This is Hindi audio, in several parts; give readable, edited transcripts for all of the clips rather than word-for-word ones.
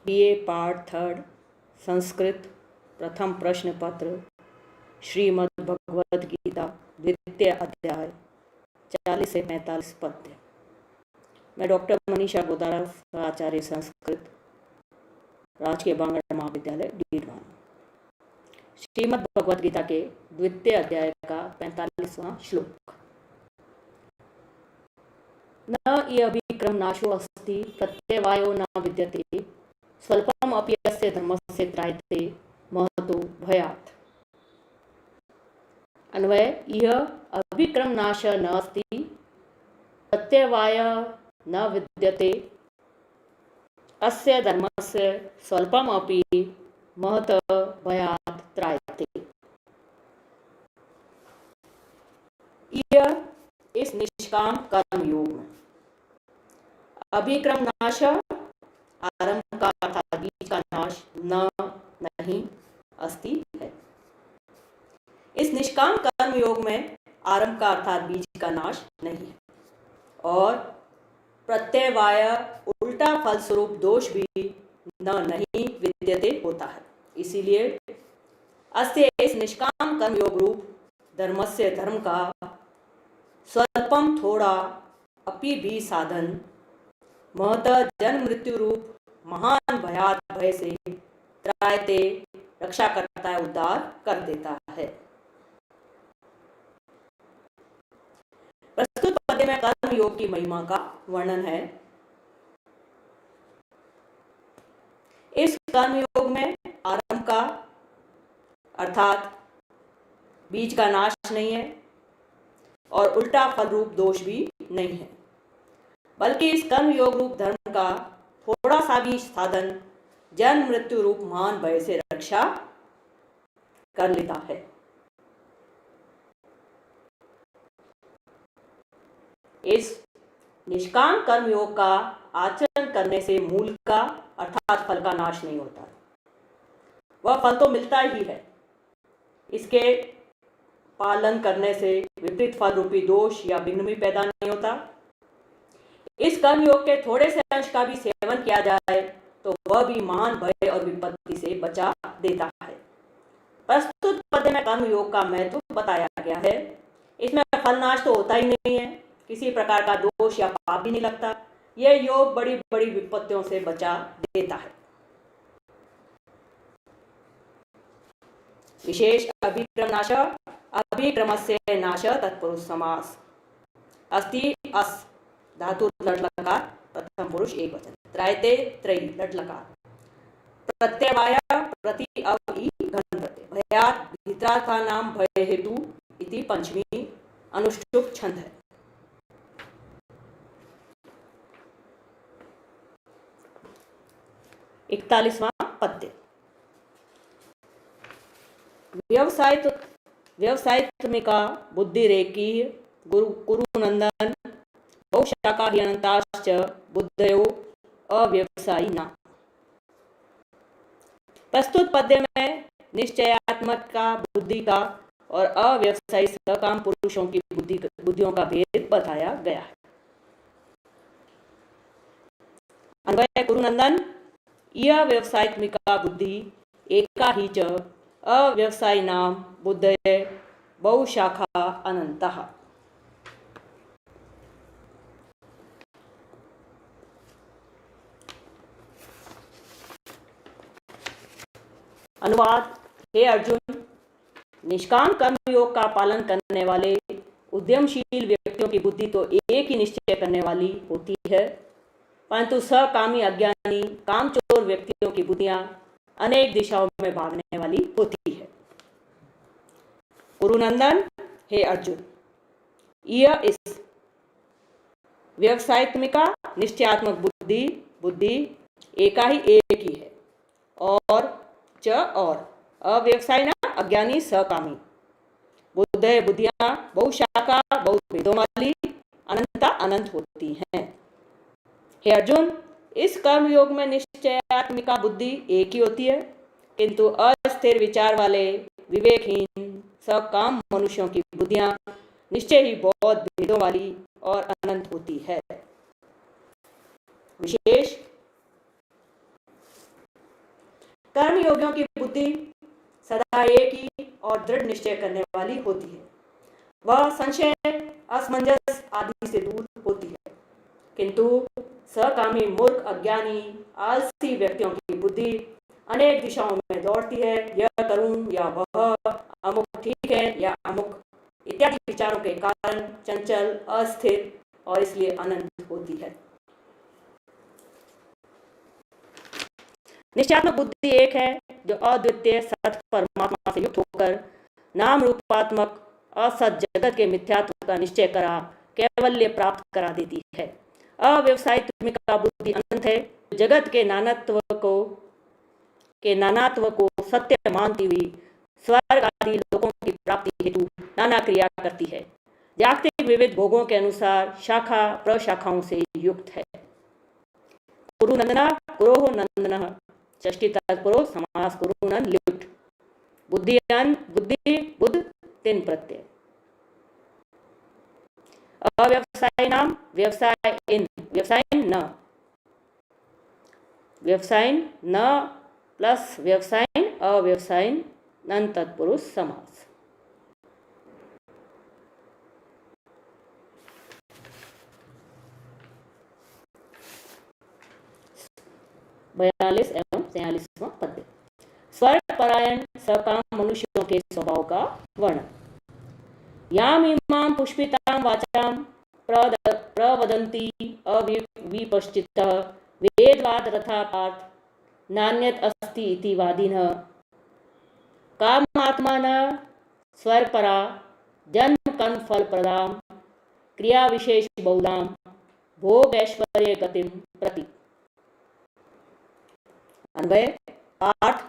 बीए पार्ट थर्ड संस्कृत प्रथम प्रश्न पत्र श्रीमद् भगवद गीता द्वितीय अध्याय 40 से 45 पद्य। मैं डॉक्टर मनीषा गोदारा, आचार्य संस्कृत, राजकीय बांगड़ महाविद्यालय डीडवाना। श्रीमद् भगवद गीता के द्वितीय अध्याय का 45वां श्लोक। न इयभिक्रम नाशो अस्ति प्रत्यवायो न विद्यते स्वल्पम अपि यस्य धर्मस्य त्रायते महतो भयात्। अन्वय: यह अभिक्रम नाश न अस्ति प्रत्यवाय न विद्यते अस्य धर्मस्य स्वल्पम अपि महत भयात् त्रायते। यह इस निष्काम कर्म योग में अभिक्रम नाश आरंभ का अर्थात बीज का नाश न नहीं अस्ति है। इस निष्काम कर्म योग में आरंभ का अर्थात बीज का नाश नहीं है और प्रत्यवाय उल्टा फलस्वरूप दोष भी न नहीं विद्यते होता है। इसीलिए अस्य इस निष्काम कर्म योग रूप धर्मस्य धर्म का स्वल्पम थोड़ा अपि भी साधन महत जन्म मृत्यु रूप महान भयात भय से त्रायते रक्षा करता है, उद्धार कर देता है। प्रस्तुत पद्य में कर्म योग की महिमा का वर्णन है। इस कर्म योग में आरंभ का अर्थात बीज का नाश नहीं है और उल्टा फल रूप दोष भी नहीं है, बल्कि इस कर्म योग रूप धर्म का थोड़ा सा भी साधन जन्म मृत्यु रूप महान भय से रक्षा कर लेता है। इस निष्काम कर्म योग का आचरण करने से मूल का अर्थात फल का नाश नहीं होता, वह फल तो मिलता ही है। इसके पालन करने से विपरीत फल रूपी दोष या विघ्न भी पैदा नहीं होता। इस कर्म योग के थोड़े से अंश का भी सेवन किया जाए तो वह भी महान भय और विपत्ति से बचा देता है। प्रस्तुत पद्य में कर्म योग का महत्व बताया गया है। इसमें फल नाश तो होता ही नहीं है, किसी प्रकार का दोष या पाप भी नहीं लगता। यह योग बड़ी बड़ी विपत्तियों से बचा देता है। विशेष अभिक्रम नाश अभिक्रमस्य नाश तत्पुरुष समास अस्ति अस धातु लट लकार प्रथम पुरुष एक वचन त्रायते त्रयी लट लकार प्रत्यवाय प्रति अव ई घन प्रत्यय भयात् भित्रार्था नाम भय हेतु इति पंचमी अनुष्टुप छंद है। इकतालीसवां पद्य। व्यवसायित्मिका बुद्धि रेकी कुरुनंदन बहुशाखा अनंताश्च बुद्धयो अव्यवसायिना। प्रस्तुत पद्य में निश्चयात्मक का बुद्धि का और अव्यवसायी सकाम पुरुषों की बुद्धियों का भेद बताया गया है। अन्वय: कुरुनंदन, यह व्यवसायित्मिका बुद्धि एका ही च अव्यवसायिनां बुद्धये बहुशाखा अनंतः। अनुवाद: हे अर्जुन, निष्काम कर्म योग का पालन करने वाले उद्यमशील व्यक्तियों की बुद्धि तो एक ही निश्चय करने वाली होती है, परंतु सकामी अज्ञानी कामचोर व्यक्तियों की बुद्धियां अनेक दिशाओं में भागने वाली होती है। कुरुनंदन, हे अर्जुन, यह इस व्यवसायित्मिका निश्चयात्मक बुद्धि एका ही एक ही है और और अव्यवसायी ना अज्ञानी सकामी बुद्धियां बहुशाखा बहुत भेदों वाली अनंता अनंत होती हैं। हे अर्जुन, इस कर्म योग में निश्चयात्मिका बुद्धि एक ही होती है, किंतु अस्थिर विचार वाले विवेकहीन सकाम मनुष्यों की बुद्धियां निश्चय ही बहुत भेदों वाली और अनंत होती है। विशेष कर्मयोगियों की बुद्धि सदा एक ही और दृढ़ निश्चय करने वाली होती है। वह संशय, असमंजस आदि से दूर होती है। किंतु सकामी, मूर्ख, अज्ञानी, आलसी व्यक्तियों की बुद्धि अनेक दिशाओं में दौड़ती है। यह करूं या वह, अमुक ठीक है या अमुक इत्यादि विचारों के कारण चंचल, अस्थिर और इसलिए अनंत होती है। निश्चयात्मक बुद्धि एक है जो अद्वितीय सत परमात्मा से युक्त होकर नाम रूपात्मक असत जगत के मिथ्यात्व का निश्चय करा कैवल्य प्राप्त करा देती है। अव्यवसायित्मिका बुद्धि अनंत है, जगत के नानात्व को सत्य मानती हुई स्वर्ग आदि लोकों की प्राप्ति हेतु नाना क्रिया करती है। जागतिक विविध भोगों के अनुसार शाखा प्रशाखाओं से युक्त है। कुरु नंदना, कुरोह नंदनः, षष्ठी तत्पुरुष समास कुरु नंद लिट। बुद्धि बुद्ध तीन प्रत्यय। अव्यवसाय नाम व्यवसाय इन, व्यवसायन न, व्यवसायन न प्लस व्यवसायन अव्यवसायन नन तत्पुरुष समास। बयालीस एवं 43वां पद्य। स्वर्ग परायण सकाम मनुष्यों के स्वभाव का वर्णन। याम इमाम पुष्पितां वाचाम प्रवदन्ति अविपश्चितः वेदवाद रथा पार्थ नान्यत अस्ति इति वादिनः कामात्मानः स्वर्गपरा जन्म कर्म फल प्रदां क्रिया विशेष बहुलां भोग ऐश्वर्य गतिं प्रति। अन्वय पाठ।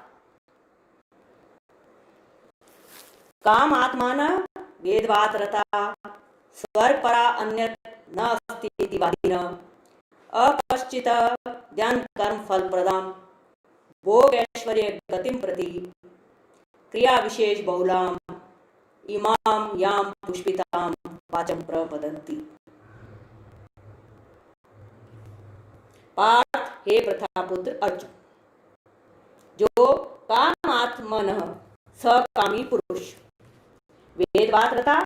काम आत्माना वेदवाद रता स्वर्ग परा अन्यत न अस्ति इति वादिनः अपश्चित ज्ञान कर्म फल प्रदां भोग ऐश्वर्य गतिं प्रति क्रिया विशेष बहुलां इमाम याम पुष्पितां वाचम प्रवदन्ति। पाठ। हे प्रथापुत्र अर्जुन, जो कामात्मनः सकामी पुरुष, वेदवाद रता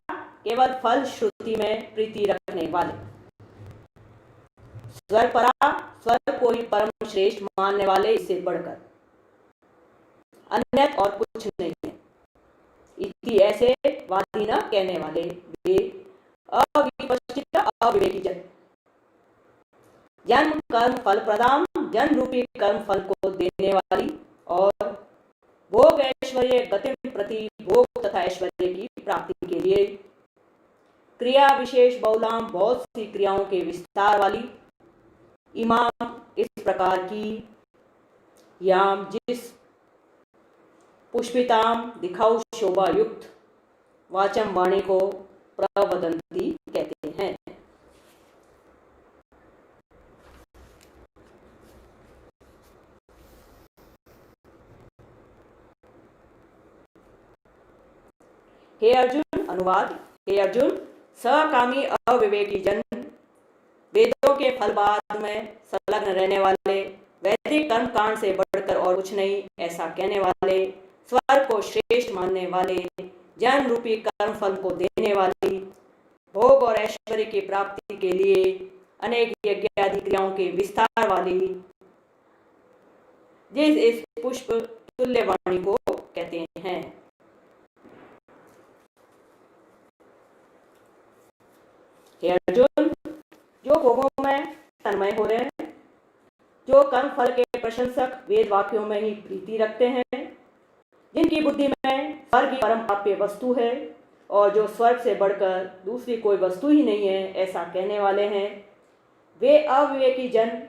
केवल फल श्रुति में प्रीति रखने वाले, स्वर्ग परा स्वर्ग को ही परम श्रेष्ठ मानने वाले, इससे बढ़कर अन्यत और कुछ नहीं है, इति ऐसे वादी न कहने वाले वे अविपश्चित अविवेकी जन, जन्म कर्म फल प्रदान, जन्म रूपी कर्म फल को देने वाली और भोग ऐश्वर्य गति प्रति भोग तथा ऐश्वर्य की प्राप्ति के लिए क्रिया विशेष बहुलाम बहुत सी क्रियाओं के विस्तार वाली, इमाम इस प्रकार की, याम जिस, पुष्पिताम दिखाऊ शोभा युक्त, वाचम वाणी को प्रवदंती कहते हैं। हे अर्जुन, अनुवाद। हे अर्जुन, सकामी अविवेकी जन, वेदों के फलवाद में संलग्न रहने वाले, वैदिक कर्म कांड से बढ़कर और कुछ नहीं ऐसा कहने वाले, स्वर्ग को श्रेष्ठ मानने वाले, जन्म रूपी कर्म फल को देने वाली, भोग और ऐश्वर्य की प्राप्ति के लिए अनेक यज्ञ आदि क्रियाओं के विस्तार वाली, जिस इस पुष्प तुल्य वाणी को कहते हैं। हे अर्जुन, जो भोगों में तन्मय हो रहे हैं, जो कर्म फल के प्रशंसक वेद वाक्यों में ही प्रीति रखते हैं, जिनकी बुद्धि में स्वर्ग की परम प्राप्य वस्तु है और जो स्वर्ग से बढ़कर दूसरी कोई वस्तु ही नहीं है ऐसा कहने वाले हैं, वे अविवेकी जन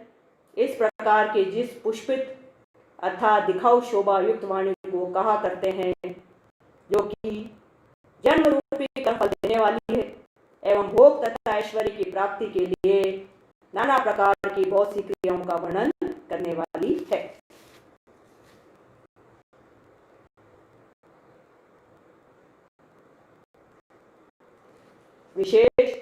इस प्रकार के जिस पुष्पित अर्थात दिखाऊ शोभा युक्त वाणी को कहा करते हैं, जो कि जन्म रूपी कर्म फल देने वाली है एवं भोग तथा ऐश्वर्य की प्राप्ति के लिए नाना प्रकार की बहुत सी क्रियाओं का वर्णन करने वाली है। विशेष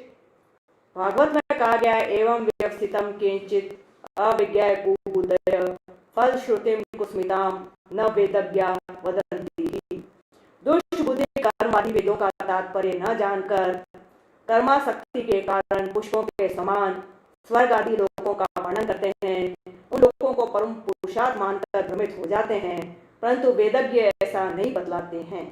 भागवत में कहा गया, एवं व्यवस्थितम किंचित अविज्ञाय कुबुद्धय फल श्रुतिम कुस्मिताम न वेदज्ञा वदन्ति। दुष्ट बुद्धि कर्मवादी वेदों का तात्पर्य न जानकर कर्मासक्ति के कारण पुष्पों के समान स्वर्ग आदि लोकों का वर्णन करते हैं। उन लोगों को परम पुरुषार्थ मानकर भ्रमित हो जाते हैं, परंतु वेदज्ञ ऐसा नहीं बतलाते हैं।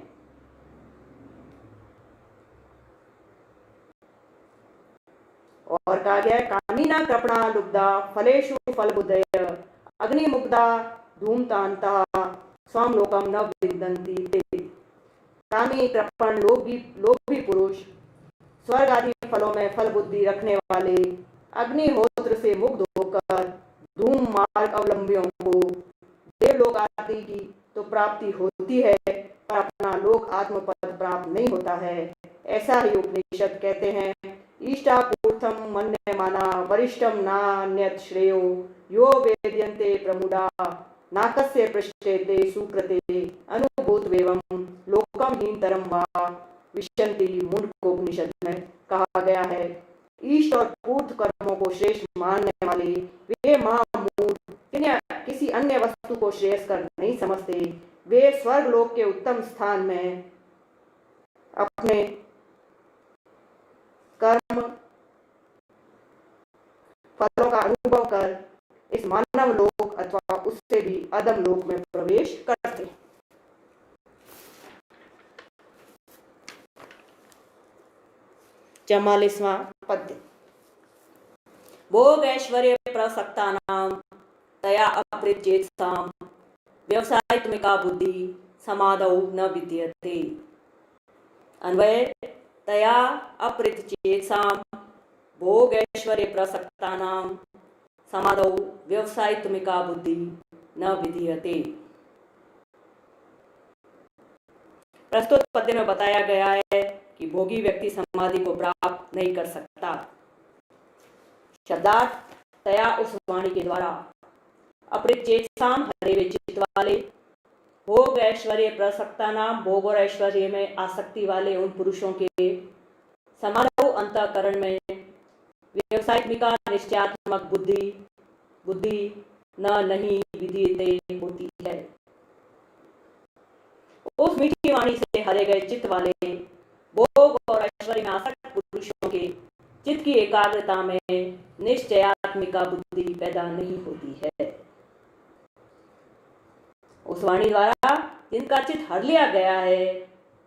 और कहा गया है, कामिना कृपणा लुब्धा फलेषु फलबुद्धय अग्निमुग्धा धूमतांता स्वाम लोकम न विदन्ति ते। कामी कृपण लोभी पुरुष स्वर्ग आदि फलों में फल बुद्धि रखने वाले अग्निहोत्र से मुग्ध होकर धूम मार्ग अवलंबियों को देवलोक आदि की तो प्राप्ति होती है, पर अपना लोक आत्मपद प्राप्त नहीं होता है। ऐसा ही उपनिषद कहते हैं, इष्टापूर्थम मन्यमाना वरिष्ठम नान्यत् श्रेयो यो वेद्यन्ते प्रमुदा नाकस्य पृष्ठे ते सुकृते अनुभूतवेवं लोकम हीनतरम वा विशन्ति। मुंडकोपनिषद में कहा गया है, इष्ट और पूर्व कर्मों को श्रेष्ठ मानने वाले वे महामूढ़ किसी अन्य वस्तु को श्रेयस्कर नहीं समझते। वे स्वर्ग लोक के उत्तम स्थान में अपने कर्म फलों का अनुभव कर इस मानव लोक अथवा उससे भी अधम लोक में प्रवेश करते। 44वां पद्य। भोग ऐश्वर्य प्रसक्तानां तया अपृच्येत्सां व्यवसायित्मिका बुद्धि समादौ न विद्यते। अन्वय, तया अपृच्येत्सां भोग ऐश्वर्य प्रसक्तानां समादौ व्यवसायित्मिका बुद्धि न विद्यते। प्रस्तुत पद्य में बताया गया है कि भोगी व्यक्ति समाधि को प्राप्त नहीं कर सकता। शब्दार्थ, तया उस वाणी के द्वारा, अपरिचेतसाम हरे वे चित्त वाले, भोग ऐश्वर्य प्रसक्तानाम भोग और ऐश्वर्य में आसक्ति वाले उन पुरुषों के, समाधौ अंतःकरण में व्यवसायित्मिका निश्चयात्मक बुद्धि नहीं विदिते होती है। उस मीठी वाणी से हरे गए चित्त वाले भोग और ऐश्वर्य में आसक्त पुरुषों के चित्त की एकाग्रता में निश्चयात्मिका बुद्धि पैदा नहीं होती है। उस वाणी द्वारा जिनका चित्त हर लिया गया है,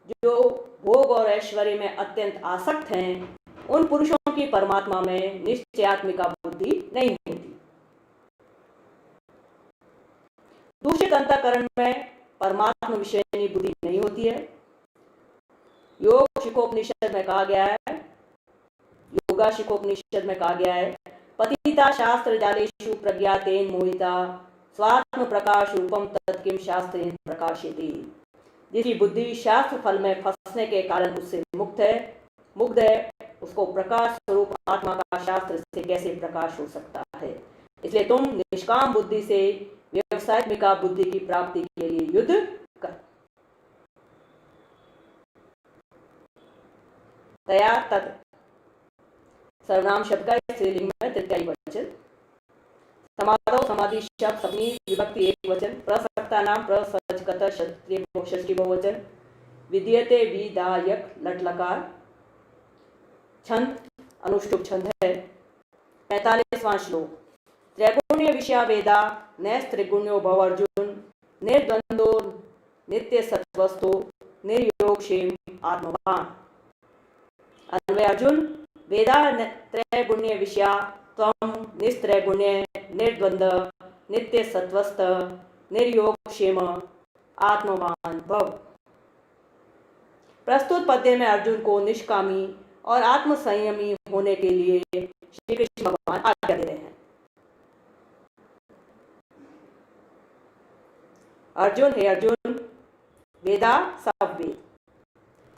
जो भोग और ऐश्वर्य में अत्यंत आसक्त हैं, उन पुरुषों की परमात्मा में निश्चयात्मिका बुद्धि नहीं होती। दूषित अंतःकरण में परमात्मा विषयनी बुद्धि नहीं होती है। योग शिखोपनिषद में कहा गया है, योगा शिखोपनिषद में कहा गया है, पतिता शास्त्र जालेषु प्रज्ञातेन मोहिता स्वात्म प्रकाश रूपम तत्किम शास्त्रेण प्रकाशिते। जिसकी बुद्धि शास्त्र फल में फंसने के कारण उससे मुग्ध है, उसको प्रकाश स्वरूप आत्मा का शास्त्र से कैसे प्रकाश हो सकता है। इसलिए तुम निष्काम बुद्धि से व्यवसायित्मिका बुद्धि की प्राप्ति के लिए युद्ध कर। तया तद सर्वनाम शब्द का स्त्रीलिंग में तृतीय वचन। समाधौ समाधि शब्द सप्तमी विभक्ति एक वचन। प्रसक्तानाम प्रसजकत षष्ठी बहुवचन। विद्यते विदायक लट लकार। छंद अनुष्टुप छंद है। 45वां श्लोक। त्रैगुण्य विषया वेदा नैस्त्रिगुण्यो भव अर्जुन निर्द्वंदो नित्य सत्वस्थो निर्योगक्षेम आत्मवान। अन्वय, अर्जुन, वेदा त्रैगुण्य विषया त्वं निस्त्रैगुण्य निर्द्वंद नित्य सत्वस्थ निर्योगक्षेम आत्मवान भव। प्रस्तुत पद्य में अर्जुन को निष्कामी और आत्मसंयमी होने के लिए श्री कृष्ण भगवान आज्ञा दे रहे हैं। अर्जुन, हे अर्जुन, वेदा सब वेद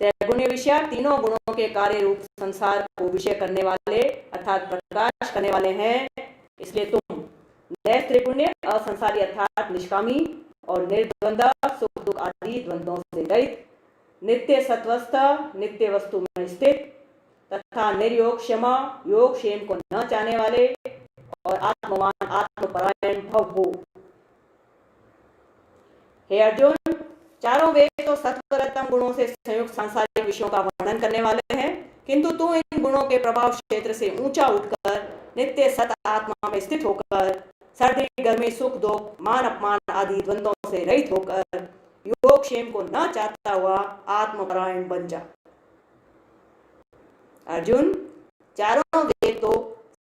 त्रैगुण्य विषय तीनों गुणों के कार्य रूप संसार को विषय करने वाले अर्थात प्रकाश करने वाले हैं। इसलिए तुम नैस्त्रिगुण्य असंसारी अर्थात निष्कामी और निर्द्वंद सुख दुख आदि द्वंद्वों से रहित, नित्य सत्वस्थ नित्य वस्तु में स्थित तथा निर्योग क्षमा योग क्षेम को न चाहने वाले और आत्मवान आत्मपरायण भव हो। हे अर्जुन, चारों वेद तो सत्वरतम गुणों से संयुक्त सांसारिक विषयों का वर्णन करने वाले हैं, किंतु तू इन गुणों के प्रभाव क्षेत्र से ऊंचा उठकर नित्य सत आत्मा में स्थित होकर सर्दी गर्मी सुख दुख मान अपमान आदि द्वंद्वों से रहित होकर योगक्षेम को न चाहता हुआ आत्मपरायण बन जा। अर्जुन, चारों वेद तो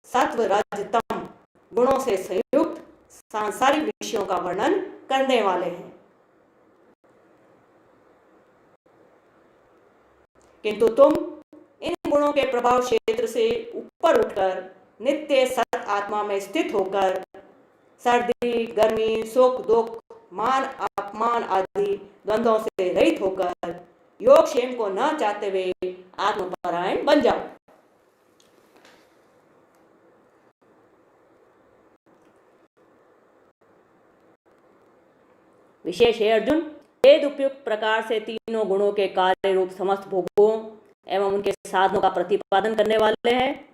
सत्व रज तम गुणों से संयुक्त सांसारिक विषयों का वर्णन करने वाले हैं, किंतु तुम इन गुणों के प्रभाव क्षेत्र से ऊपर उठकर नित्य सत आत्मा में स्थित होकर सर्दी गर्मी सुख दुख मान अपमान आदि द्वंद्वों से रहित होकर योगक्षेम को न चाहते हुए आत्मपरायण बन जाओ। विशेष है अर्जुन, वेद उपयुक्त प्रकार से तीनों गुणों के कार्य रूप समस्त भोगों एवं उनके साधनों का प्रतिपादन करने वाले हैं,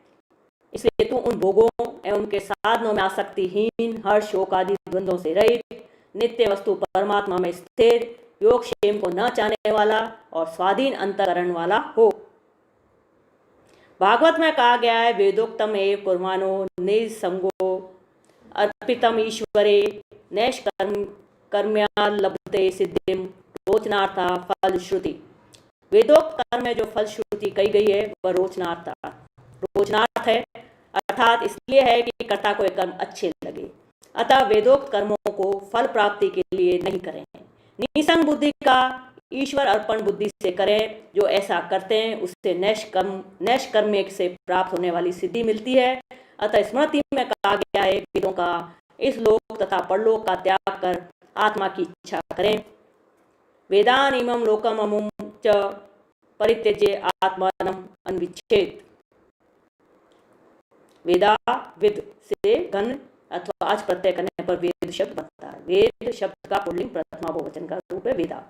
इसलिए तू उन भोगों एवं उनके साधनों में आसक्तिहीन हर्ष शोक आदि द्वंद्वों से रहित नित्य वस्तु परमात्मा में स्थिर योगक्षेम को न चाहने वाला और स्वाधीन अंतःकरण वाला हो। भागवत में कहा गया है, वेदोक्तम एव कुर्वाणो निसंगो अर्पितम ईश्वरे नैष्कर्म्या लभते सिद्धिम रोचनार्था फल श्रुति। वेदोक्त कर्म में जो फल श्रुति कही गई है वह रोचनार्थ है, अर्थात इसलिए है कि कर्ता को ये कर्म अच्छे लगे। अतः वेदोक्त कर्मों को फल प्राप्ति के लिए नहीं करें, निसंग बुद्धि का ईश्वर अर्पण बुद्धि से करें। जो ऐसा करते हैं उससे नैष्कर्म्य से प्राप्त होने वाली सिद्धि मिलती है। अतः स्मृति में कहा गया है, वेदों का इस लोक तथा परलोक का त्याग कर आत्मा की इच्छा करें। वेदान इमं लोकम अमुम च परित्यज्य आत्मानम अन्विच्छेद। वेदा विद से गण अथवा आज प्रत्यय करने पर वेद शब्द बनता है। वेद शब्द का पुल्लिंग प्रथमा बहुवचन का रूप है वेदा।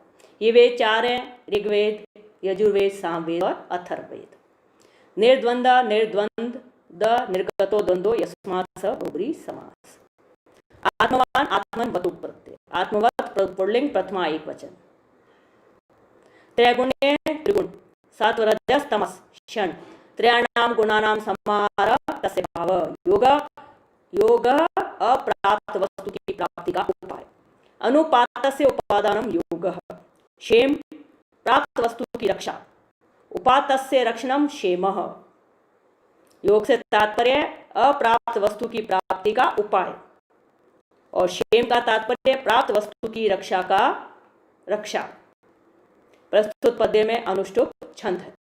ये वेद चार हैं, ऋग्वेद यजुर्वेद सामवेद और अथर्ववेद। निर्द्वंद निर्द्वंद द निर्गतो द्वंद्वो यस्मात् स बहुब्री समास। आत्मवान आत्मन वतु प्रत्यय, आत्मवत पुल्लिंग प्रथमा एक वचन। त्रैगुण्य त्रिगुण सत्व रजस तमस क्षण त्रयाणाम गुणानाम समाहार तस्य भाव। योग अप्राप्त वस्तु की प्राप्ति का उपाय। अनुपातस्य उपादानम योग। क्षेम प्राप्त वस्तु की रक्षा, उपातस्य रक्षणम क्षेमः। योग से तात्पर्य अप्राप्त वस्तु की प्राप्ति का उपाय और क्षेम का तात्पर्य प्राप्त वस्तु की रक्षा का रक्षा। प्रस्तुत पद्य में अनुष्टुप छंद है।